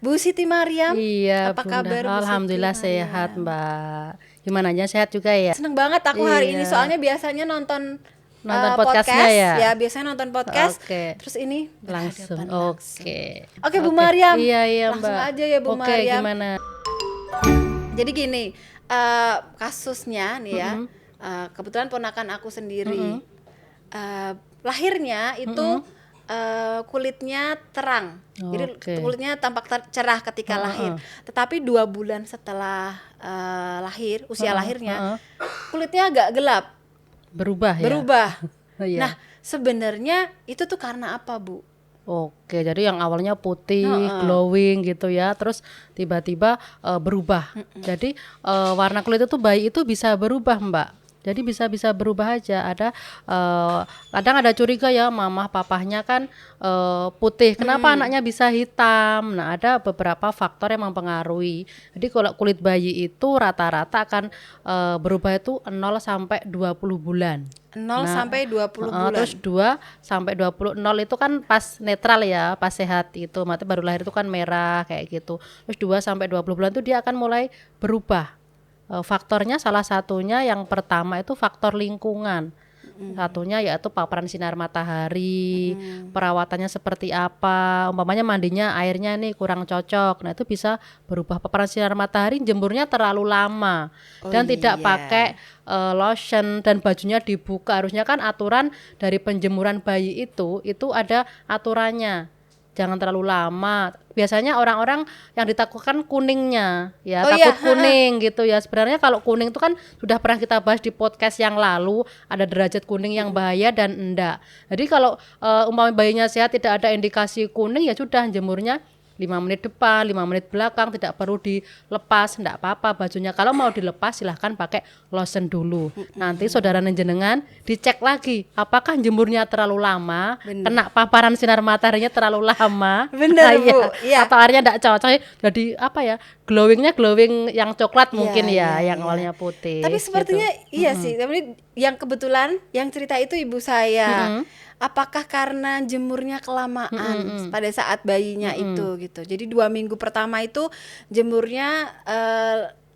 Bu Siti Mariam, Iya, apa Bunda. kabar Bu Siti Alhamdulillah sehat, Mariam? Mbak. Gimana aja sehat juga ya? Seneng banget aku hari ini Iya. soalnya biasanya nonton Nonton podcastnya podcast ya? ya, biasanya nonton podcast. Oke. Terus ini Langsung. berhadapan langsung. Oke. Oke Bu Oke. Mariam, Iya, iya, langsung Mbak. aja ya Bu Oke, Mariam. gimana? Jadi gini, kasusnya nih ya, Mm-mm. kebetulan ponakan aku sendiri, Mm-mm. lahirnya itu kulitnya terang, jadi Oke. kulitnya tampak cerah ketika lahir. Tetapi 2 bulan setelah lahir, usia lahirnya, kulitnya agak gelap, Berubah ya? berubah. Iya. Nah, sebenarnya itu tuh karena apa, Bu? Oke, jadi yang awalnya putih, Heeh. glowing gitu ya, terus tiba-tiba berubah. Jadi warna kulit itu bayi itu bisa berubah, Mbak. Jadi bisa berubah aja. Ada kadang ada curiga ya, mamah papahnya kan putih. Kenapa anaknya bisa hitam? Nah, ada beberapa faktor yang mempengaruhi. Jadi kalau kulit bayi itu rata-rata akan berubah itu 0 sampai 20 bulan. 0 sampai 20 bulan. Terus 2 sampai 20, 0 itu kan pas netral ya, pas sehat itu, mati baru lahir itu kan merah kayak gitu. Terus 2 sampai 20 bulan itu dia akan mulai berubah. Faktornya salah satunya yang pertama itu faktor lingkungan. Satunya yaitu paparan sinar matahari, perawatannya seperti apa, umpamanya mandinya airnya nih kurang cocok. Nah, itu bisa berubah. Paparan sinar matahari, jemurnya terlalu lama dan tidak iya. pakai lotion dan bajunya dibuka. Harusnya kan aturan dari penjemuran bayi itu ada aturannya. Jangan terlalu lama. Biasanya orang-orang yang ditakutkan kuningnya ya, takut kuning gitu ya. Sebenarnya kalau kuning itu kan sudah pernah kita bahas di podcast yang lalu, ada derajat kuning yang bahaya dan enggak. Jadi kalau umpamanya bayinya sehat tidak ada indikasi kuning, ya sudah jemurnya 5 menit depan, 5 menit belakang, tidak perlu dilepas, enggak apa-apa bajunya. Kalau mau dilepas silahkan pakai lotion dulu. Nanti saudara jenengan dicek lagi apakah jemurnya terlalu lama, kena paparan sinar mataharinya terlalu lama. Bener, Bu. Iya. Atau airnya enggak cocok, jadi apa ya, glowing yang coklat mungkin Iya, yang awalnya putih. Tapi sepertinya gitu. iya sih. Tapi yang kebetulan yang cerita itu ibu saya. Apakah karena jemurnya kelamaan pada saat bayinya itu gitu. Jadi 2 minggu pertama itu jemurnya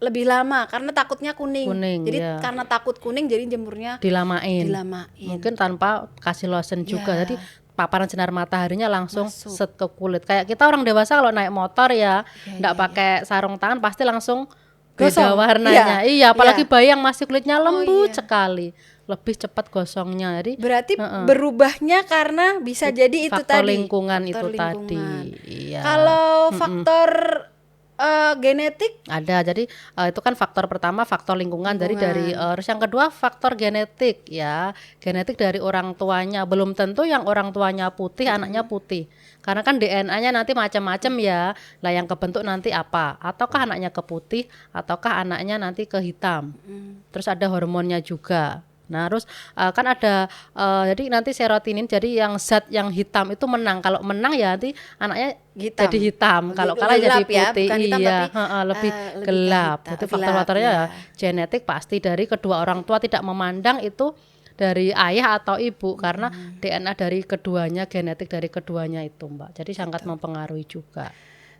lebih lama karena takutnya kuning. Jadi iya. karena takut kuning jadi jemurnya dilamain. dilamain. Mungkin tanpa kasih lotion juga. Jadi paparan sinar mataharinya langsung set ke kulit. Kayak kita orang dewasa kalau naik motor ya enggak pakai sarung tangan pasti langsung beda warnanya. Iya, apalagi bayi yang masih kulitnya lembut sekali, lebih cepat gosongnya. Jadi berarti berubahnya karena bisa jadi itu faktor tadi lingkungan faktor itu tadi. Iya. Kalau faktor genetik ada. Jadi itu kan faktor pertama, faktor lingkungan. Dari terus yang kedua faktor genetik ya. Genetik dari orang tuanya. Belum tentu yang orang tuanya putih anaknya putih. Karena kan DNA-nya nanti macam-macam ya. Lah yang kebentuk nanti apa? Ataukah anaknya ke putih ataukah anaknya nanti ke hitam. Terus ada hormonnya juga. Nah, terus kan ada jadi nanti serotonin, jadi yang zat yang hitam itu menang. Kalau menang ya nanti anaknya jadi hitam. Kalau kalah jadi putih. Bukan hitam, iya, tapi lebih lebih gelap. ke hitam, Itu gelap, faktor-faktornya ya. genetik pasti dari kedua orang tua, tidak memandang itu dari ayah atau ibu, karena DNA dari keduanya, genetik dari keduanya itu, Mbak. Jadi sangat mempengaruhi juga.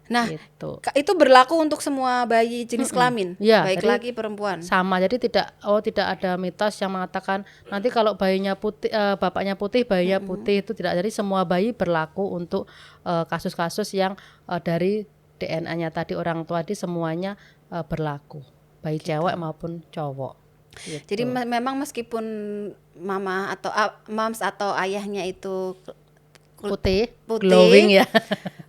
Nah, Gitu. itu berlaku untuk semua bayi jenis kelamin, Ya, baik jadi laki perempuan. sama. Jadi tidak ada mitos yang mengatakan nanti kalau bayinya putih, bapaknya putih, bayinya putih, itu tidak. Jadi semua bayi berlaku untuk kasus-kasus yang dari DNA-nya tadi orang tua di semuanya berlaku, baik cewek maupun cowok. Gitu. Jadi memang meskipun mama atau moms atau ayahnya itu putih, glowing ya.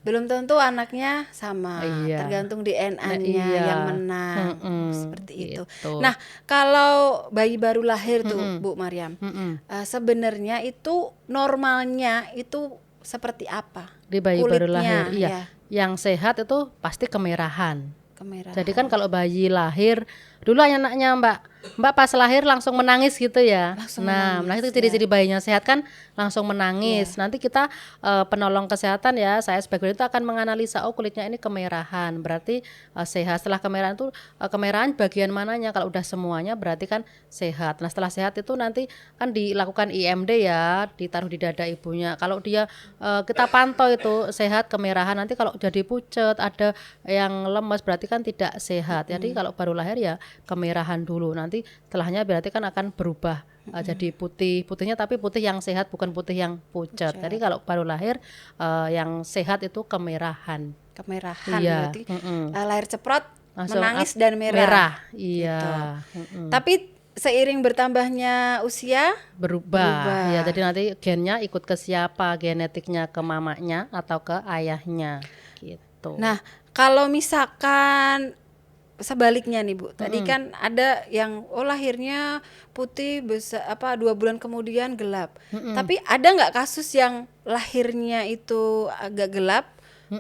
belum tentu anaknya sama. Iya. Tergantung DNA-nya yang menang. Seperti itu. Gitu. Nah, kalau bayi baru lahir tuh, Bu Mariam, sebenarnya itu normalnya itu seperti apa? Di bayi baru Kulitnya, lahir, iya. Yang sehat itu pasti kemerahan. Kemerahan. Jadi kan kalau bayi lahir dulu anaknya Mbak, Mbak pas lahir langsung menangis gitu ya. Langsung Nah, menangis, itu ciri-ciri bayinya sehat kan langsung menangis. Nanti kita penolong kesehatan ya, saya sebagai itu akan menganalisa, oh kulitnya ini kemerahan, berarti sehat. Setelah kemerahan itu kemerahan bagian mananya? Kalau udah semuanya berarti kan sehat. Nah, setelah sehat itu nanti kan dilakukan IMD ya, ditaruh di dada ibunya. Kalau dia kita pantau itu sehat kemerahan, nanti kalau jadi pucet, ada yang lemes berarti kan tidak sehat. Jadi kalau baru lahir ya kemerahan dulu, nanti setelahnya berarti kan akan berubah jadi putihnya tapi putih yang sehat, bukan putih yang pucat. Jadi kalau baru lahir yang sehat itu kemerahan. Iya, berarti lahir ceprot, langsung menangis dan merah. Iya. Gitu. Tapi seiring bertambahnya usia berubah. Ya, jadi nanti gennya ikut ke siapa, genetiknya ke mamanya atau ke ayahnya gitu. Nah, kalau misalkan sebaliknya nih Bu, tadi kan ada yang lahirnya putih 2 bulan kemudian gelap. Tapi ada nggak kasus yang lahirnya itu agak gelap,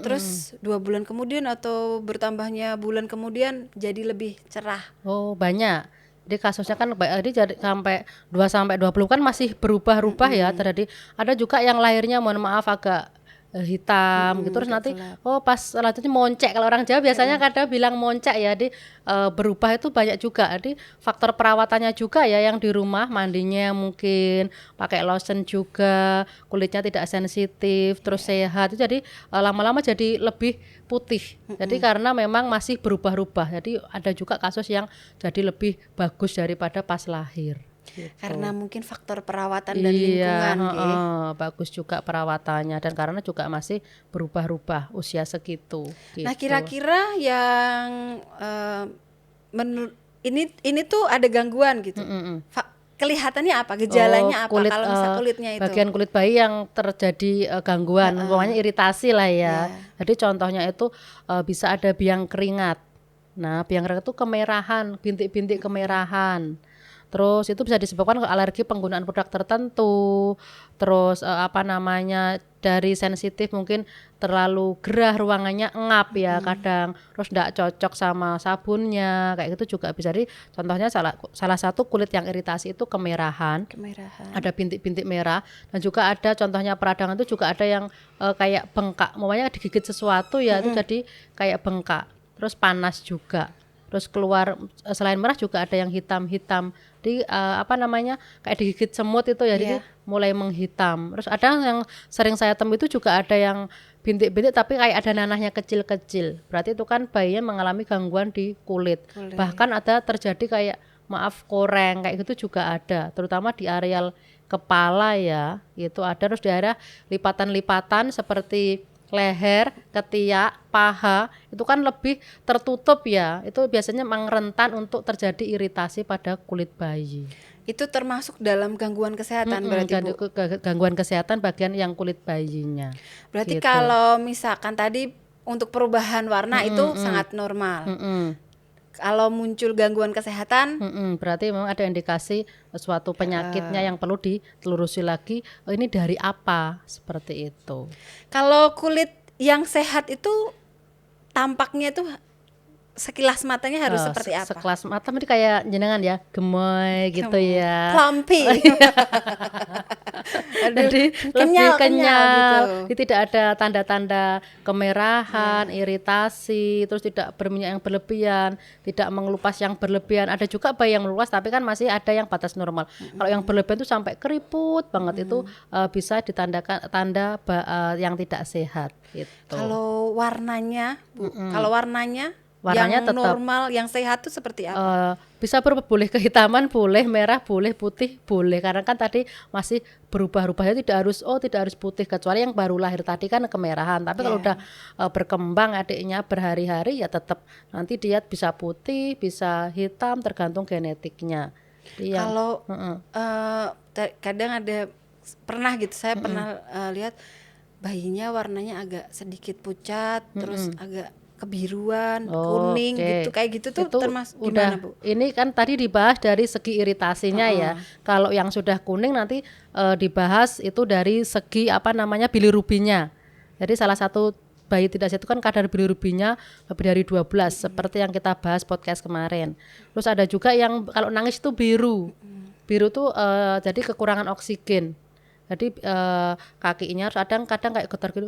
terus 2 bulan kemudian atau bertambahnya bulan kemudian jadi lebih cerah? Oh, banyak. Jadi kasusnya kan jadi sampai 2-20 kan masih berubah-ubah ya terjadi. Ada juga yang lahirnya mohon maaf agak hitam gitu, terus nanti gelap. pas selanjutnya moncek. Kalau orang Jawa biasanya kadang bilang moncek ya. Jadi berubah itu banyak juga. Jadi faktor perawatannya juga ya, yang di rumah mandinya mungkin pakai lotion juga, kulitnya tidak sensitif, terus sehat. Jadi lama-lama jadi lebih putih. Jadi karena memang masih berubah-ubah. Jadi ada juga kasus yang jadi lebih bagus daripada pas lahir. Gitu. Karena mungkin faktor perawatan dan lingkungan bagus juga perawatannya, dan karena juga masih berubah-ubah usia segitu gitu. Nah, kira-kira yang ini tuh ada gangguan gitu. Kelihatannya apa? Gejalanya apa kalau misalnya kulitnya itu? Bagian kulit bayi yang terjadi gangguan, umpamanya iritasi lah ya. Jadi contohnya itu bisa ada biang keringat. Nah, biang keringat itu kemerahan, bintik-bintik kemerahan. Terus itu bisa disebabkan alergi penggunaan produk tertentu. Terus dari sensitif mungkin terlalu gerah, ruangannya engap ya kadang. Terus enggak cocok sama sabunnya, kayak gitu juga bisa. Jadi contohnya salah satu kulit yang iritasi itu kemerahan. Ada bintik-bintik merah, dan juga ada contohnya peradangan itu juga ada yang kayak bengkak. Makanya digigit sesuatu ya itu jadi kayak bengkak. Terus panas juga. Terus keluar selain merah juga ada yang hitam-hitam. Jadi kayak digigit semut itu ya, jadi mulai menghitam. Terus ada yang sering saya temui itu juga ada yang bintik-bintik tapi kayak ada nanahnya kecil-kecil. Berarti itu kan bayinya mengalami gangguan di kulit. Bahkan ada terjadi kayak koreng kayak gitu juga ada, terutama di areal kepala ya. Itu ada, terus di area lipatan-lipatan seperti leher, ketiak, paha itu kan lebih tertutup ya. Itu biasanya memang rentan untuk terjadi iritasi pada kulit bayi. Itu termasuk dalam gangguan kesehatan berarti Bu? Gangguan kesehatan bagian yang kulit bayinya. Berarti gitu. Kalau misalkan tadi untuk perubahan warna itu sangat normal. Kalau muncul gangguan kesehatan, berarti memang ada indikasi suatu penyakitnya yang perlu ditelusuri lagi. Ini dari apa? Seperti itu. Kalau kulit yang sehat itu tampaknya tuh sekilas matanya harus seperti apa? Sekilas mata ini kayak jenengan ya, gemoy gitu ya. Plumpy. Jadi lebih kenyal gitu. Tidak ada tanda-tanda kemerahan, iritasi, terus tidak berminyak yang berlebihan, tidak mengelupas yang berlebihan. Ada juga bayi yang melupas tapi kan masih ada yang batas normal. Kalau yang berlebihan itu sampai keriput banget, itu bisa ditandakan tanda yang tidak sehat gitu. Kalau warnanya, Bu, warnanya yang tetap normal, yang sehat tuh seperti apa? Bisa boleh kehitaman, boleh merah, boleh putih, boleh. Karena kan tadi masih berubah-ubahnya, tidak harus putih, kecuali yang baru lahir tadi kan kemerahan. Tapi kalau udah berkembang adiknya berhari-hari ya tetap nanti dia bisa putih, bisa hitam, tergantung genetiknya. Kalau kadang ada saya pernah lihat bayinya warnanya agak sedikit pucat, terus agak kebiruan, kuning gitu, kayak gitu tuh termasuk gimana Bu? Ini kan tadi dibahas dari segi iritasinya ya. Kalau yang sudah kuning nanti dibahas itu dari segi bilirubinya. Jadi salah satu bayi tidak sehat itu kan kadar bilirubinnya lebih dari 12 seperti yang kita bahas podcast kemarin. Terus ada juga yang kalau nangis itu biru. Biru tuh jadi kekurangan oksigen. Jadi kakinya harus kadang kayak getar gitu,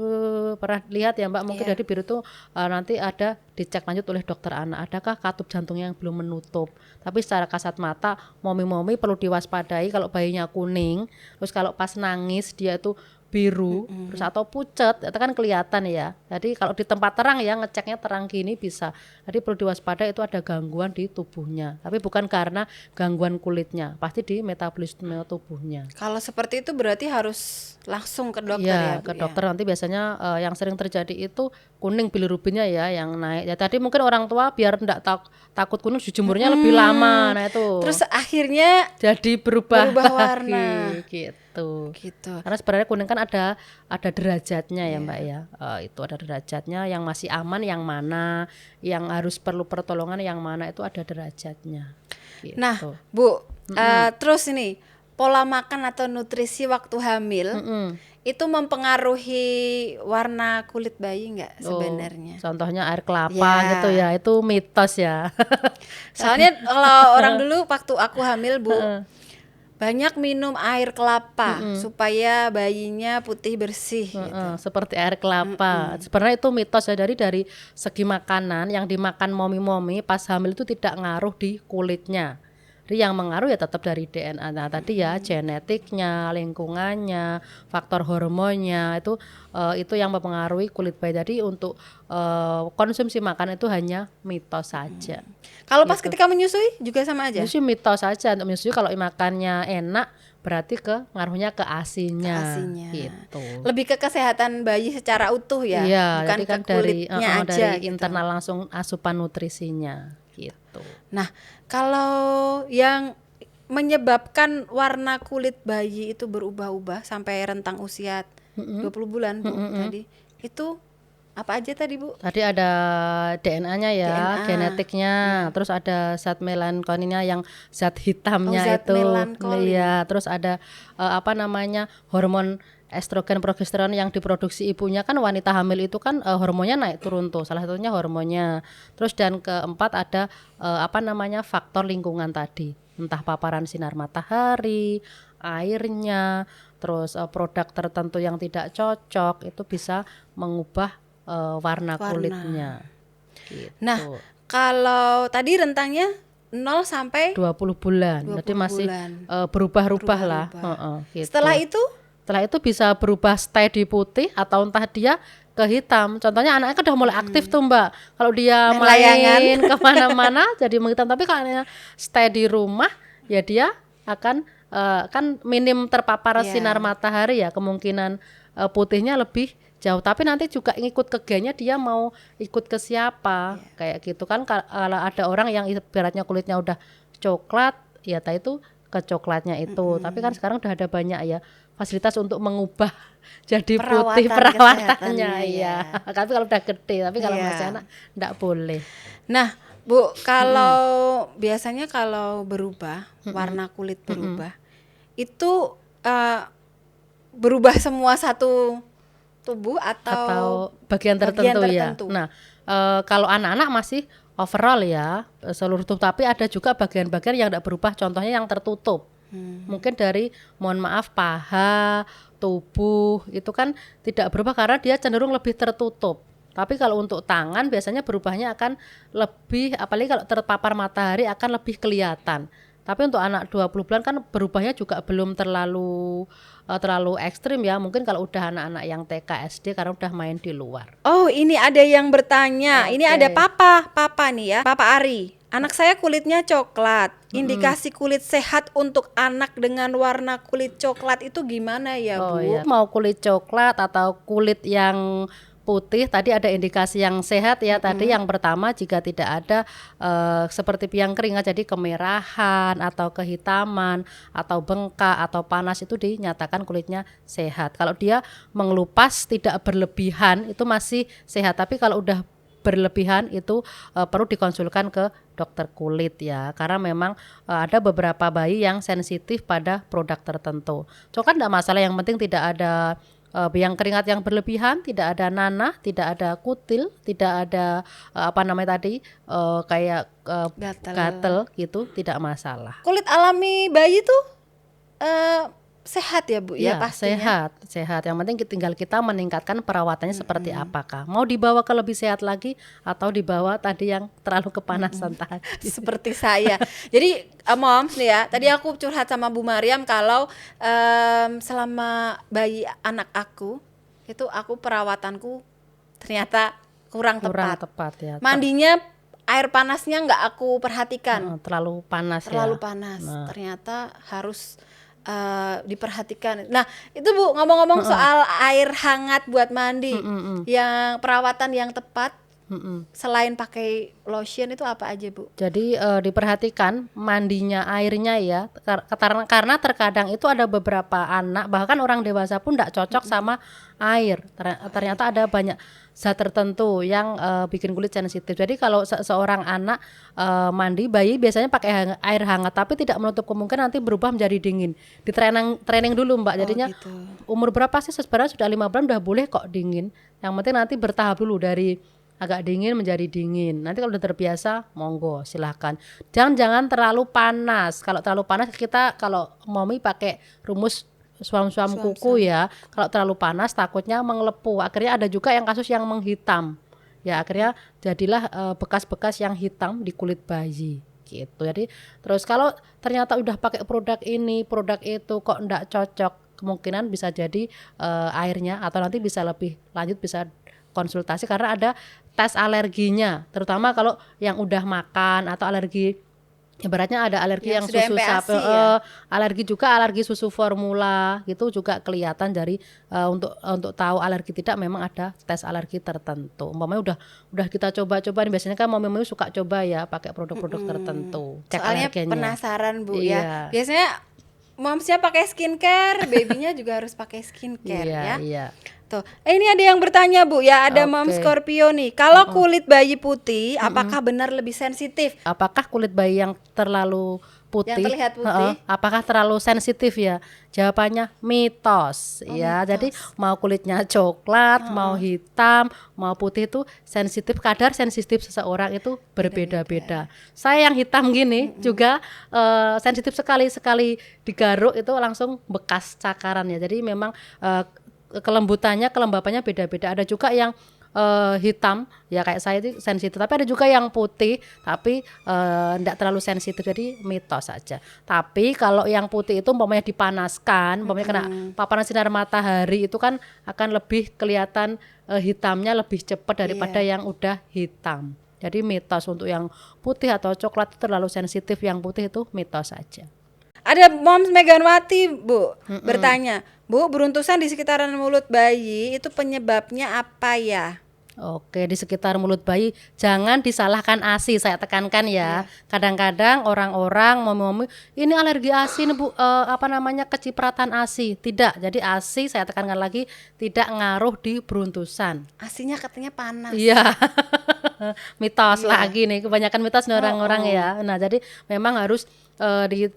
pernah lihat ya Mbak mungkin. Jadi biru tuh nanti ada dicek lanjut oleh dokter anak, adakah katup jantungnya yang belum menutup. Tapi secara kasat mata momi-momi perlu diwaspadai kalau bayinya kuning, terus kalau pas nangis dia itu biru, terus atau pucet, itu kan kelihatan ya. Jadi kalau di tempat terang ya ngeceknya terang gini bisa. Jadi perlu diwaspadai itu ada gangguan di tubuhnya. Tapi bukan karena gangguan kulitnya, pasti di metabolisme tubuhnya. Kalau seperti itu berarti harus langsung ke dokter ya, ya Bu, ke dokter. Nanti biasanya yang sering terjadi itu kuning bilirubinnya ya yang naik. Ya tadi mungkin orang tua biar enggak takut kuning dijemurnya lebih lama. Nah itu. Terus akhirnya jadi berubah warna gitu. Gitu. Karena sebenarnya kuning kan ada derajatnya ya Mbak ya. Itu ada derajatnya, yang masih aman yang mana, yang harus perlu pertolongan yang mana, itu ada derajatnya. Gitu. Nah, Bu, terus ini pola makan atau nutrisi waktu hamil itu mempengaruhi warna kulit bayi nggak sebenarnya? Contohnya air kelapa gitu ya, itu mitos ya. Soalnya kalau orang dulu waktu aku hamil Bu, banyak minum air kelapa supaya bayinya putih bersih gitu. Seperti air kelapa. Sebenarnya itu mitos ya, dari segi makanan yang dimakan momi-momi pas hamil itu tidak ngaruh di kulitnya. Jadi yang mengaruh ya tetap dari DNA. Nah tadi ya genetiknya, lingkungannya, faktor hormonnya itu yang mempengaruhi kulit bayi. Jadi untuk konsumsi makan itu hanya mitos saja. Kalau pas ketika menyusui juga sama aja? Menyusui mitos saja. Untuk menyusui kalau makannya enak berarti ngaruhnya ke ASI-nya. Gitu. Lebih ke kesehatan bayi secara utuh ya, bukan kan ke kulitnya aja dari gitu. internal langsung asupan nutrisinya gitu. Nah, kalau yang menyebabkan warna kulit bayi itu berubah-ubah sampai rentang usia 20 bulan Bu tadi, itu apa aja tadi Bu? Tadi ada DNA-nya ya, genetiknya, terus ada zat melankolinnya yang zat hitamnya zat itu. melankolin. Iya, terus ada hormon estrogen progesteron yang diproduksi ibunya. Kan wanita hamil itu kan hormonnya naik turun tuh, salah satunya hormonnya. Terus dan keempat ada faktor lingkungan tadi, entah paparan sinar matahari, airnya, terus produk tertentu yang tidak cocok itu bisa mengubah warna kulitnya gitu. Nah, kalau tadi rentangnya 0 sampai 20 bulan, jadi masih berubah-ubah lah. Gitu. Setelah itu bisa berubah stay di putih atau entah dia ke hitam. Contohnya anaknya kan udah mulai aktif tuh Mbak. Kalau dia main kemana-mana jadi menghitam. Tapi kalau stay di rumah ya dia akan kan minim terpapar sinar matahari ya, kemungkinan putihnya lebih jauh. Tapi nanti juga ngikut ke gennya, dia mau ikut ke siapa kayak gitu kan. Kalau ada orang yang ibaratnya kulitnya udah coklat ya itu ke coklatnya itu. Tapi kan sekarang udah ada banyak ya fasilitas untuk mengubah jadi putih perawatannya ya. Tapi kalau udah gede, tapi kalau masih anak enggak boleh. Nah Bu, kalau biasanya kalau berubah warna kulit berubah itu berubah semua satu tubuh atau bagian tertentu ya. Nah, kalau anak-anak masih overall ya seluruh tubuh, tapi ada juga bagian-bagian yang tidak berubah, contohnya yang tertutup. Mungkin dari mohon maaf paha, tubuh itu kan tidak berubah karena dia cenderung lebih tertutup. Tapi kalau untuk tangan biasanya berubahnya akan lebih, apalagi kalau terpapar matahari akan lebih kelihatan. Tapi untuk anak 20 bulan kan berubahnya juga belum terlalu ekstrim ya. Mungkin kalau udah anak-anak yang TK SD karena udah main di luar. Oh, ini ada yang bertanya. Ini ada papa nih ya, Papa Ari. Anak saya kulitnya coklat. Indikasi kulit sehat untuk anak dengan warna kulit coklat itu gimana ya Bu? Iya. Mau kulit coklat atau kulit yang putih, tadi ada indikasi yang sehat ya. Tadi yang pertama jika tidak ada seperti biang keringat, jadi kemerahan atau kehitaman atau bengkak atau panas, itu dinyatakan kulitnya sehat. Kalau dia mengelupas tidak berlebihan itu masih sehat, tapi kalau udah berlebihan itu perlu dikonsulkan ke dokter kulit ya, karena memang ada beberapa bayi yang sensitif pada produk tertentu. Coklat enggak masalah, yang penting tidak ada yang keringat yang berlebihan, tidak ada nanah, tidak ada kutil, tidak ada apa namanya tadi kayak gatel gitu, tidak masalah. Kulit alami bayi tuh sehat ya Bu ya, pastinya. Sehat. Yang penting tinggal kita meningkatkan perawatannya seperti apakah. Mau dibawa ke lebih sehat lagi atau dibawa tadi yang terlalu kepanasan tadi. Seperti saya. Jadi moms nih ya, tadi aku curhat sama Bu Mariam kalau selama bayi anak aku itu aku perawatanku ternyata kurang tepat ya. Mandinya air panasnya nggak aku perhatikan. Terlalu panas. Nah. Ternyata harus diperhatikan. Nah, itu Bu, ngomong-ngomong soal air hangat buat mandi, yang perawatan yang tepat selain pakai lotion itu apa aja Bu? Jadi diperhatikan mandinya airnya ya, karena terkadang itu ada beberapa anak bahkan orang dewasa pun tidak cocok sama air. Ternyata ada banyak zat tertentu yang bikin kulit sensitif. Jadi kalau seorang anak mandi, bayi biasanya pakai air hangat, tapi tidak menutup kemungkinan nanti berubah menjadi dingin. Di training dulu Mbak. Jadinya gitu. Umur berapa sih sebenarnya sudah 5 bulan udah boleh kok dingin. Yang penting nanti bertahap dulu dari agak dingin menjadi dingin. Nanti kalau udah terbiasa, monggo silahkan. Jangan terlalu panas. Kalau terlalu panas kalau mommy pakai rumus suam-suam kuku ya. Kalau terlalu panas takutnya mengelepu. Akhirnya ada juga yang kasus yang menghitam. Ya akhirnya jadilah bekas-bekas yang hitam di kulit bayi gitu. Jadi terus kalau ternyata udah pakai produk ini, produk itu kok enggak cocok, kemungkinan bisa jadi airnya atau nanti bisa lebih lanjut bisa konsultasi karena ada tes alerginya, terutama kalau yang udah makan atau alergi, ibaratnya ada alergi yang susu sapi, alergi juga alergi susu formula gitu juga kelihatan dari untuk tahu alergi tidak, memang ada tes alergi tertentu. Umpamanya udah kita coba-coba, biasanya kan mami suka coba ya pakai produk-produk tertentu. Cek soalnya alerginya. Penasaran Bu ya. Biasanya momsnya pakai skincare, babynya juga harus pakai skincare ya. Iya. Tuh, ini ada yang bertanya Bu ya, ada Mom Scorpio nih. Kalau kulit bayi putih, apakah benar lebih sensitif? Apakah kulit bayi yang terlalu putih, yang terlihat putih, apakah terlalu sensitif ya? Jawabannya mitos ya. Mitos. Jadi mau kulitnya coklat, mau hitam, mau putih itu sensitif, kadar sensitif seseorang itu berbeda-beda. Saya yang hitam gini juga sensitif sekali digaruk itu langsung bekas cakaran ya. Jadi memang kelembapannya beda-beda. Ada juga yang hitam ya kayak saya itu sensitif, tapi ada juga yang putih tapi enggak terlalu sensitif, jadi mitos saja. Tapi kalau yang putih itu umpamanya dipanaskan, umpamanya kena paparan sinar matahari itu kan akan lebih kelihatan hitamnya lebih cepat daripada yang udah hitam. Jadi mitos untuk yang putih atau coklat itu terlalu sensitif, yang putih itu mitos saja. Ada Moms Meganwati Bu bertanya, Bu, beruntusan di sekitaran mulut bayi itu penyebabnya apa ya? Oke, di sekitar mulut bayi jangan disalahkan ASI, saya tekankan ya. Kadang-kadang orang-orang momi-momi ini alergi ASI Bu, kecipratan ASI. Tidak, jadi ASI saya tekankan lagi tidak ngaruh di beruntusan. ASInya katanya panas. Iya. Mitos lagi nih, kebanyakan mitos nih orang-orang ya. Nah, jadi memang harus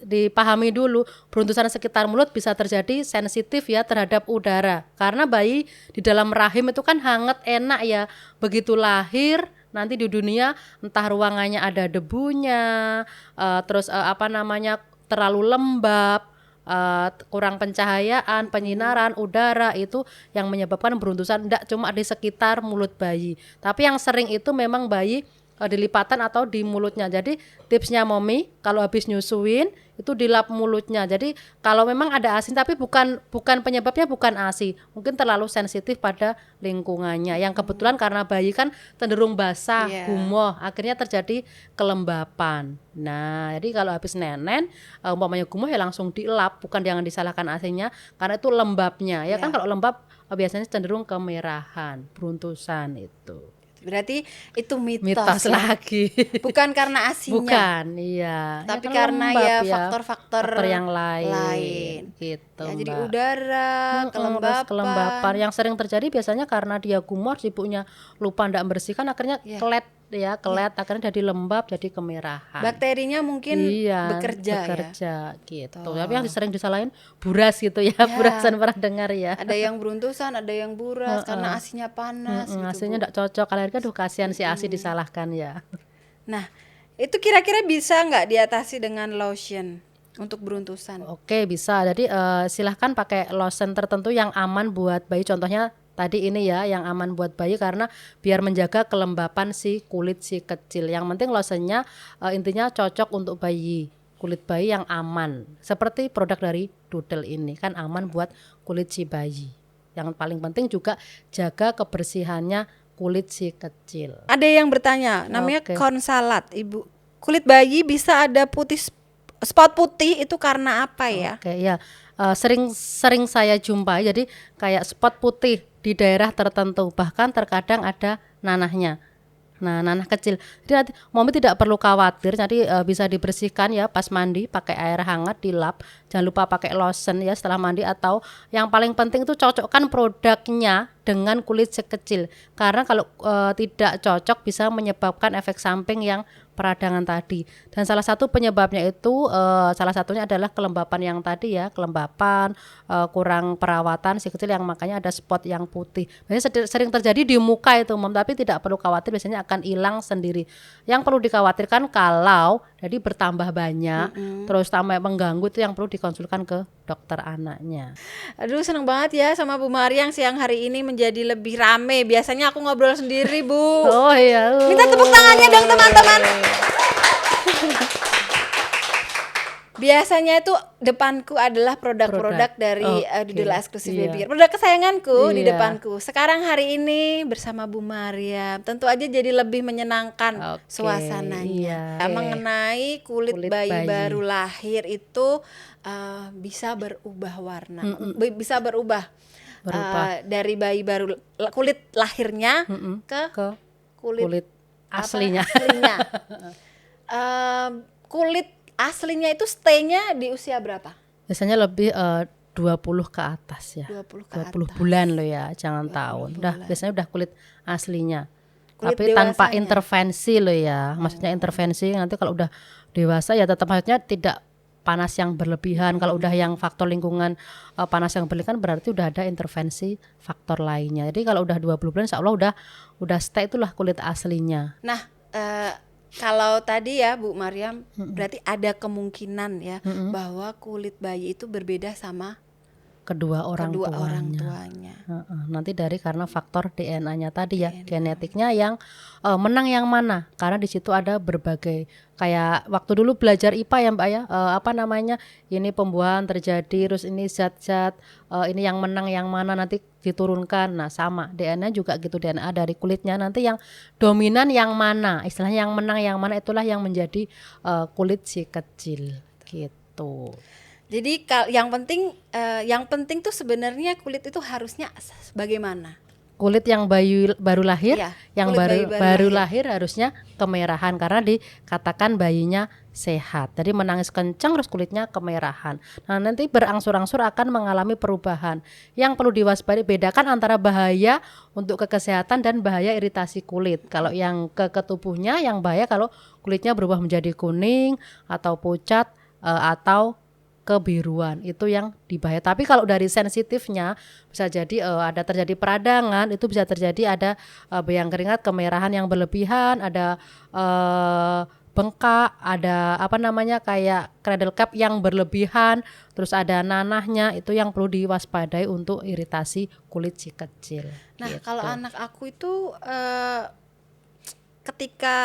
dipahami dulu, beruntusan sekitar mulut bisa terjadi sensitif ya terhadap udara, karena bayi di dalam rahim itu kan hangat enak ya, begitu lahir nanti di dunia entah ruangannya ada debunya, terlalu lembab, kurang pencahayaan, penyinaran udara, itu yang menyebabkan beruntusan. Tidak cuma di sekitar mulut bayi, tapi yang sering itu memang bayi di lipatan atau di mulutnya. Jadi tipsnya mommy kalau habis nyusuin itu dilap mulutnya. Jadi kalau memang ada ASI tapi bukan penyebabnya bukan ASI, mungkin terlalu sensitif pada lingkungannya. Yang kebetulan karena bayi kan cenderung basah, gumoh, akhirnya terjadi kelembapan. Nah, jadi kalau habis nenen umpamanya gumoh ya langsung dilap, bukan jangan disalahkan ASI-nya karena itu lembabnya. Ya kan kalau lembab biasanya cenderung kemerahan, beruntusan itu. Berarti itu mitos ya? Lagi. Bukan karena ASI-nya. Bukan, iya. Tapi karena ya faktor-faktor yang lain. Gitu. Ya, jadi udara, kelembapan. Yang sering terjadi biasanya karena dia gumoh, ibunya lupa ndak membersihkan, akhirnya kelet ya, kelet akhirnya jadi lembab, jadi kemerahan. Bakterinya mungkin bekerja gitu. Tapi yang sering disalahin buras gitu ya, burasan pernah dengar ya. Ada yang beruntusan, ada yang buras karena asinya panas gitu. Asinya enggak cocok. Kalian kan kasihan si asi disalahkan ya. Nah, itu kira-kira bisa nggak diatasi dengan lotion untuk beruntusan? Oke, bisa. Jadi silahkan pakai lotion tertentu yang aman buat bayi. Contohnya tadi ini ya, yang aman buat bayi karena biar menjaga kelembapan si kulit si kecil. Yang penting lotionnya intinya cocok untuk bayi, kulit bayi yang aman. Seperti produk dari Doodle ini kan aman buat kulit si bayi. Yang paling penting juga jaga kebersihannya kulit si kecil. Ada yang bertanya, namanya konsalat, Ibu. Kulit bayi bisa ada putih, spot putih, itu karena apa ya? Oke, ya. Sering saya jumpai, jadi kayak spot putih di daerah tertentu, bahkan terkadang ada nanahnya. Nah, nanah kecil. Jadi nanti Mami tidak perlu khawatir, nanti bisa dibersihkan ya pas mandi pakai air hangat, dilap. Jangan lupa pakai lotion ya setelah mandi, atau yang paling penting itu cocokkan produknya dengan kulit sekecil. Karena kalau tidak cocok bisa menyebabkan efek samping yang peradangan tadi. Dan salah satu penyebabnya itu salah satunya adalah kelembapan yang tadi ya, kelembapan, kurang perawatan si kecil yang makanya ada spot yang putih. Biasanya sering terjadi di muka itu, Mom, tapi tidak perlu khawatir, biasanya akan hilang sendiri. Yang perlu dikhawatirkan kalau jadi bertambah banyak, terus tambah mengganggu, itu yang perlu dikonsulkan ke dokter anaknya. Aduh, seneng banget ya sama Bu Mariang, siang hari ini menjadi lebih rame. Biasanya aku ngobrol sendiri, Bu. Oh iya. Minta tepuk tangannya dong teman-teman. Biasanya itu depanku adalah produk-produk dari Doodle Exclusive Baby. Produk kesayanganku di depanku. Sekarang hari ini bersama Bu Mariam, tentu aja jadi lebih menyenangkan suasananya. Mengenai kulit bayi baru lahir itu bisa berubah warna, bisa berubah. Dari bayi baru kulit lahirnya ke kulit aslinya. Kulit aslinya itu stay-nya di usia berapa? Biasanya lebih 20 ke atas ya. 20 bulan loh ya, jangan tahun. Biasanya udah kulit aslinya. Tapi tanpa intervensi loh ya. Maksudnya intervensi nanti kalau udah dewasa ya tetap, maksudnya tidak panas yang berlebihan. Kalau udah yang faktor lingkungan panas yang berlebihan berarti udah ada intervensi faktor lainnya. Jadi kalau udah 20 bulan insya Allah udah stay, itulah kulit aslinya. Nah, kalau tadi ya Bu Mariam, berarti ada kemungkinan ya bahwa kulit bayi itu berbeda sama kedua orang tuanya. Nanti karena faktor DNA-nya tadi ya, genetiknya yang menang yang mana? Karena di situ ada berbagai, kayak waktu dulu belajar IPA ya Mbak ya, ini pembuahan terjadi, terus ini zat-zat, ini yang menang yang mana nanti diturunkan. Nah sama DNA juga gitu, DNA dari kulitnya nanti yang dominan yang mana, istilahnya yang menang yang mana, itulah yang menjadi kulit si kecil gitu. Jadi yang penting tuh sebenarnya kulit itu harusnya bagaimana? Kulit yang baru lahir, yang baru lahir harusnya kemerahan karena dikatakan bayinya sehat. Jadi menangis kencang terus kulitnya kemerahan. Nah, nanti berangsur-angsur akan mengalami perubahan. Yang perlu diwaspadai, bedakan antara bahaya untuk kesehatan dan bahaya iritasi kulit. Kalau yang ke tubuhnya, yang bahaya kalau kulitnya berubah menjadi kuning atau pucat atau kebiruan, itu yang dibahaya. Tapi kalau dari sensitifnya bisa jadi ada terjadi peradangan, itu bisa terjadi ada yang keringat, kemerahan yang berlebihan, ada bengkak, ada kayak cradle cap yang berlebihan, terus ada nanahnya, itu yang perlu diwaspadai untuk iritasi kulit si kecil. Nah gitu. Kalau anak aku itu ketika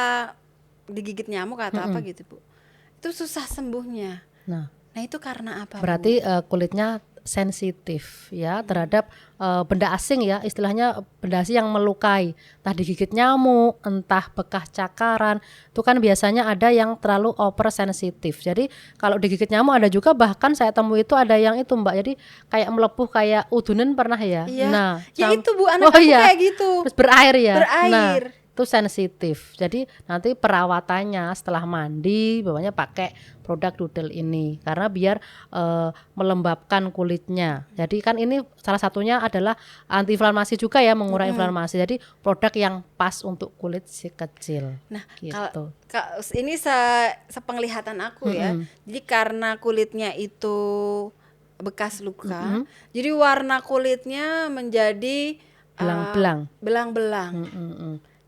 digigit nyamuk atau apa gitu Bu, itu susah sembuhnya. Nah itu karena apa? Berarti kulitnya sensitif ya terhadap benda asing ya, istilahnya benda asing yang melukai, entah digigit nyamuk, entah bekas cakaran, itu kan biasanya ada yang terlalu oversensitif. Jadi kalau digigit nyamuk ada juga, bahkan saya temui itu ada yang itu Mbak, jadi kayak melepuh kayak udunan pernah ya. Iya. Nah, ya itu Bu, anak aku kayak gitu. Terus berair ya. Berair. Nah, itu sensitif. Jadi nanti perawatannya setelah mandi bawahnya pakai produk Doodle ini karena biar melembabkan kulitnya. Jadi kan ini salah satunya adalah antiinflamasi juga ya, mengurangi inflamasi. Jadi produk yang pas untuk kulit si kecil. Nah, gitu. ini sepenglihatan aku ya. Jadi karena kulitnya itu bekas luka, jadi warna kulitnya menjadi belang-belang.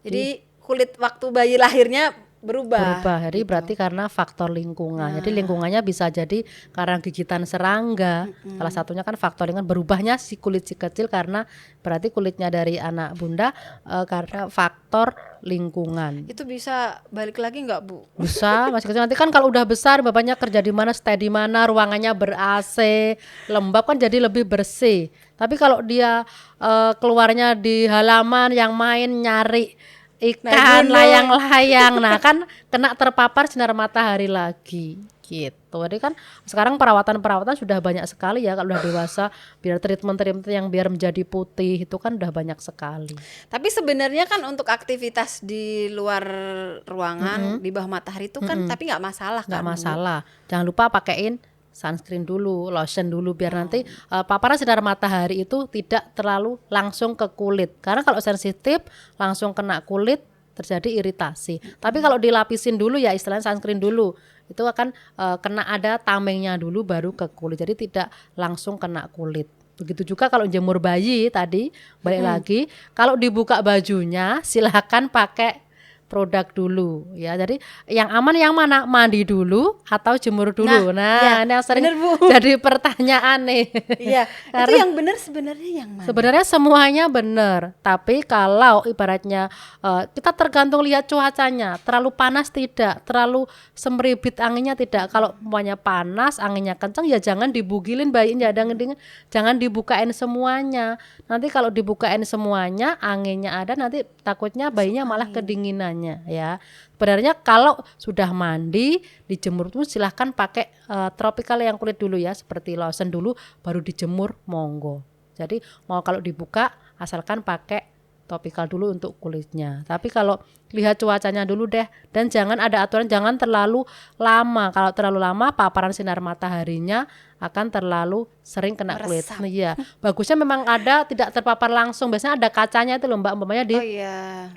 Jadi kulit waktu bayi lahirnya berubah. Jadi gitu. berarti karena faktor lingkungan. Jadi lingkungannya bisa jadi karena gigitan serangga. Salah satunya kan faktor lingkungan, berubahnya si kulit si kecil karena berarti kulitnya dari anak bunda karena faktor lingkungan. Itu bisa balik lagi nggak, Bu? Bisa, masih kecil. Nanti kan kalau udah besar bapaknya kerja di mana, stay di mana, ruangannya ber-AC, lembab kan jadi lebih bersih. Tapi kalau dia keluarnya di halaman yang main nyari ikan, layang-layang, nah kan kena terpapar sinar matahari lagi gitu. Jadi kan sekarang perawatan sudah banyak sekali ya, kalau udah dewasa biar treatment yang biar menjadi putih itu kan udah banyak sekali. Tapi sebenarnya kan untuk aktivitas di luar ruangan di bawah matahari itu kan tapi nggak masalah kan? Nggak masalah. Jangan lupa pakein sunscreen dulu, lotion dulu biar nanti paparan sinar matahari itu tidak terlalu langsung ke kulit. Karena kalau sensitif langsung kena kulit terjadi iritasi. Tapi kalau dilapisin dulu ya istilahnya sunscreen dulu, itu akan kena ada tamengnya dulu baru ke kulit. Jadi tidak langsung kena kulit. Begitu juga kalau jemur bayi tadi, balik lagi, kalau dibuka bajunya silakan pakai produk dulu ya. Jadi yang aman yang mana? Mandi dulu atau jemur dulu. Nah, ini yang sering bener, Bu. jadi pertanyaan nih. Iya, itu yang benar sebenarnya yang mana? Sebenarnya semuanya benar, tapi kalau ibaratnya kita tergantung lihat cuacanya, terlalu panas tidak, terlalu semribit anginnya tidak. Kalau semuanya panas, anginnya kencang ya jangan dibugilin bayinya, jangan dibukain semuanya. Nanti kalau dibukain semuanya, anginnya ada, nanti takutnya bayinya malah kedinginan ya. Sebenarnya kalau sudah mandi dijemur tuh silahkan pakai tropical yang kulit dulu ya, seperti lotion dulu baru dijemur monggo. Jadi mau kalau dibuka asalkan pakai topikal dulu untuk kulitnya. Tapi kalau lihat cuacanya dulu deh, dan jangan ada aturan jangan terlalu lama. Kalau terlalu lama paparan sinar mataharinya akan terlalu sering kena kulit. Iya, bagusnya memang ada tidak terpapar langsung. Biasanya ada kacanya itu loh Mbak, umpamanya di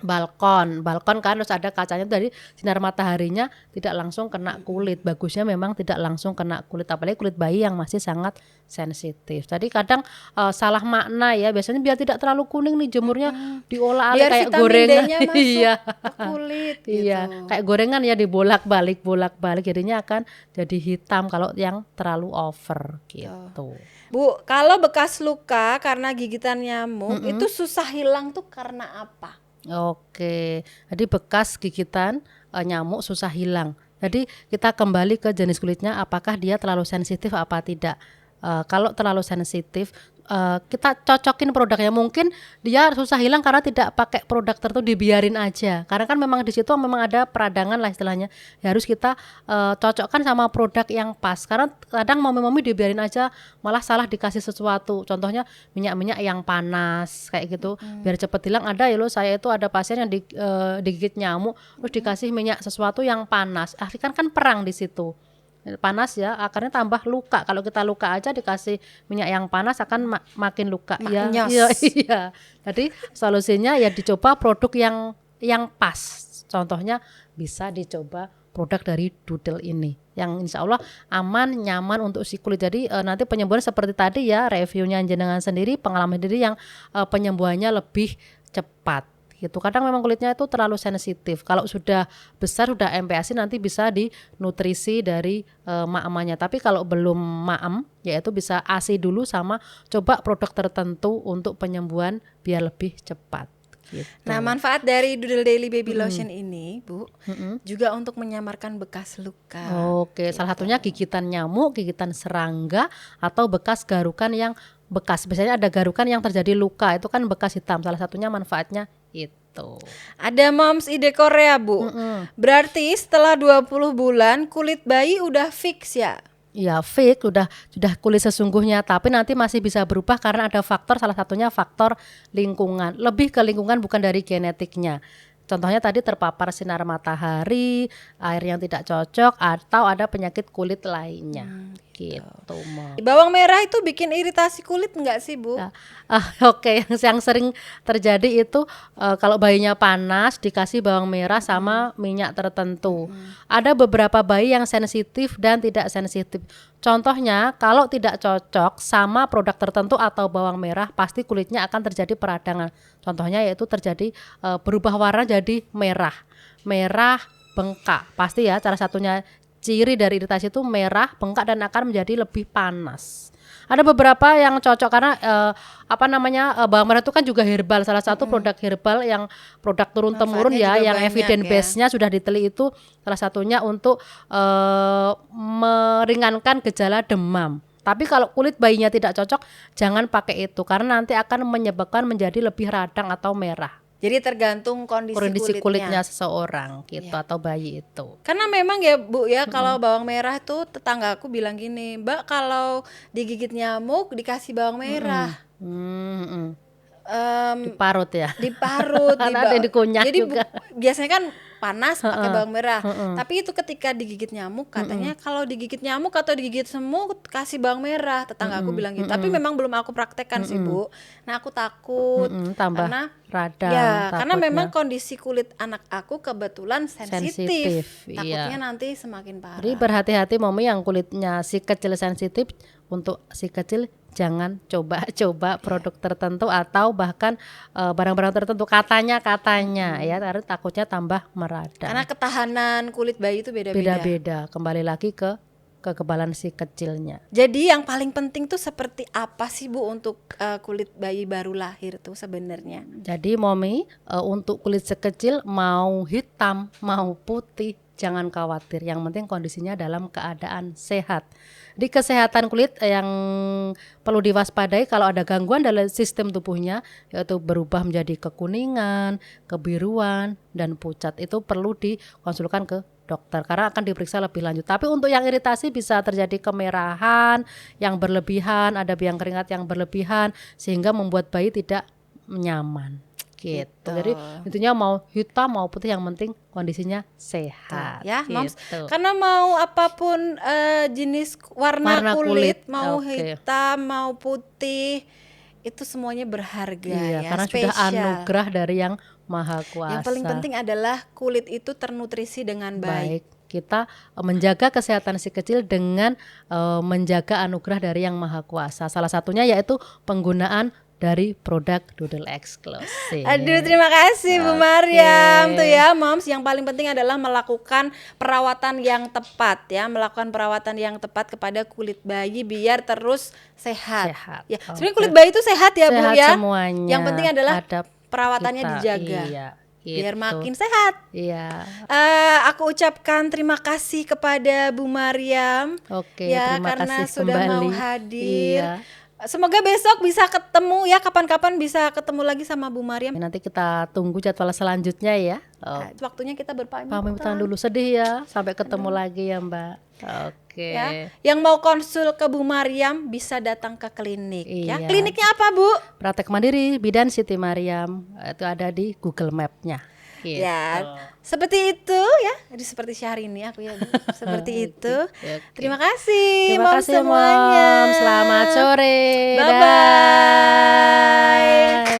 balkon kan harus ada kacanya dari sinar mataharinya tidak langsung kena kulit. Bagusnya memang tidak langsung kena kulit, apalagi kulit bayi yang masih sangat sensitif. Jadi kadang salah makna ya, biasanya biar tidak terlalu kuning nih jemurnya diolah kayak gorengan. Iya. Kulit iya, gitu. Kayak gorengan ya dibolak-balik jadinya akan jadi hitam kalau yang terlalu over gitu. Bu, kalau bekas luka karena gigitan nyamuk itu susah hilang tuh karena apa? Oke, jadi bekas gigitan nyamuk susah hilang. Jadi kita kembali ke jenis kulitnya, apakah dia terlalu sensitif apa tidak. Kalau terlalu sensitif kita cocokin produknya, mungkin dia susah hilang karena tidak pakai produk tertentu, dibiarin aja karena kan memang di situ memang ada peradangan lah istilahnya ya, harus kita cocokkan sama produk yang pas karena kadang mami-mami dibiarin aja malah salah dikasih sesuatu, contohnya minyak yang panas kayak gitu biar cepet hilang. Ada ya loh, saya itu ada pasien yang digigit nyamuk terus dikasih minyak sesuatu yang panas, akhirnya kan perang di situ, panas ya, akarnya tambah luka. Kalau kita luka aja dikasih minyak yang panas akan makin luka. Iya. Jadi solusinya ya dicoba produk yang pas. Contohnya bisa dicoba produk dari Doodle ini yang insya Allah aman, nyaman untuk si kulit. Jadi nanti penyembuhan seperti tadi ya, reviewnya jenengan sendiri, pengalaman sendiri yang penyembuhannya lebih cepat gitu. Kadang memang kulitnya itu terlalu sensitif. Kalau sudah besar, sudah MPASI nanti bisa dinutrisi dari maemnya. Tapi kalau belum maem, yaitu bisa ASI dulu sama coba produk tertentu untuk penyembuhan biar lebih cepat. Gitu. Nah, manfaat dari Doodle Daily Baby Lotion ini, Bu, juga untuk menyamarkan bekas luka. Oke, salah satunya gigitan nyamuk, gigitan serangga, atau bekas garukan yang bekas. Biasanya ada garukan yang terjadi luka, itu kan bekas hitam. Salah satunya manfaatnya itu. Ada Moms Ide Korea, Bu. Berarti setelah 20 bulan kulit bayi udah fix ya? Ya fix, sudah kulit sesungguhnya, tapi nanti masih bisa berubah karena ada faktor, salah satunya faktor lingkungan. Lebih ke lingkungan bukan dari genetiknya. Contohnya tadi terpapar sinar matahari, air yang tidak cocok, atau ada penyakit kulit lainnya. Gitu, Mom. Bawang merah itu bikin iritasi kulit enggak sih, Bu? Ya. Oke, yang sering terjadi itu kalau bayinya panas dikasih bawang merah sama minyak tertentu. Ada beberapa bayi yang sensitif dan tidak sensitif. Contohnya kalau tidak cocok sama produk tertentu atau bawang merah, pasti kulitnya akan terjadi peradangan. Contohnya yaitu terjadi berubah warna jadi merah bengkak. Pasti ya, salah satunya ciri dari iritasi itu merah, bengkak, dan akan menjadi lebih panas. Ada beberapa yang cocok karena bawang merah itu kan juga herbal, salah satu produk herbal yang produk turun temurun ya, yang evidence base-nya sudah diteliti itu salah satunya untuk meringankan gejala demam. Tapi kalau kulit bayinya tidak cocok, jangan pakai itu karena nanti akan menyebabkan menjadi lebih radang atau merah. Jadi tergantung kondisi kulitnya seseorang gitu atau bayi itu. Karena memang ya Bu ya, kalau bawang merah itu tetangga aku bilang gini, Mbak kalau digigit nyamuk dikasih bawang merah. Diparut ya. Diparut, ada yang dikunyah jadi juga. Biasanya kan panas pakai bawang merah. Tapi itu ketika digigit nyamuk katanya kalau digigit nyamuk atau digigit semut kasih bawang merah. Tetangga aku bilang gitu. Tapi memang belum aku praktekkan sih, Bu. Nah, aku takut tambah karena radang. Ya, karena memang kondisi kulit anak aku kebetulan sensitif. Takutnya nanti semakin parah. Jadi berhati-hati Mami yang kulitnya si kecil sensitif, untuk si kecil jangan coba-coba produk tertentu atau bahkan barang-barang tertentu katanya ya, karena takutnya tambah meradang. Karena ketahanan kulit bayi itu beda-beda. Kembali lagi ke kekebalan si kecilnya. Jadi yang paling penting tuh seperti apa sih Bu untuk kulit bayi baru lahir tuh sebenarnya? Jadi Mami, untuk kulit sekecil mau hitam mau putih jangan khawatir, yang penting kondisinya dalam keadaan sehat. Di kesehatan kulit yang perlu diwaspadai kalau ada gangguan dalam sistem tubuhnya, yaitu berubah menjadi kekuningan, kebiruan, dan pucat, itu perlu dikonsulkan ke dokter karena akan diperiksa lebih lanjut. Tapi untuk yang iritasi bisa terjadi kemerahan yang berlebihan, ada biang keringat yang berlebihan sehingga membuat bayi tidak nyaman. Gitu. Jadi intinya mau hitam mau putih yang penting kondisinya sehat. Ya, gitu. Moms. Karena mau apapun jenis warna kulit, mau hitam mau putih itu semuanya berharga ya. Karena spesial. Sudah anugerah dari yang Maha Kuasa. Yang paling penting adalah kulit itu ternutrisi dengan baik. Kita menjaga kesehatan si kecil dengan menjaga anugerah dari yang Maha Kuasa. Salah satunya yaitu penggunaan dari produk Doodle Exclusive. Aduh, terima kasih Bu Maryam. Tuh ya, Moms, yang paling penting adalah melakukan perawatan yang tepat ya, melakukan perawatan yang tepat kepada kulit bayi biar terus sehat. Ya, sebenarnya kulit bayi itu sehat ya, Bu ya. Semuanya. Yang penting adalah perawatannya dijaga. Biar makin sehat. Aku ucapkan terima kasih kepada Bu Maryam. Ya, terima karena kasih sudah kembali. mau hadir. Semoga besok bisa ketemu ya, kapan-kapan bisa ketemu lagi sama Bu Maryam. Nanti kita tunggu jadwal selanjutnya ya. Waktunya kita berpamitan. Pamitan dulu, sedih ya. Sampai ketemu lagi ya Mbak. Ya, yang mau konsul ke Bu Maryam bisa datang ke klinik ya. Kliniknya apa Bu? Praktek Mandiri Bidan Siti Maryam. Itu ada di Google Map-nya. Gitu. Ya, seperti itu ya. Jadi seperti Syahrini aku ya, Bu. Seperti itu. Terima kasih. Terima kasih semuanya. Mom. Selamat sore. Bye bye.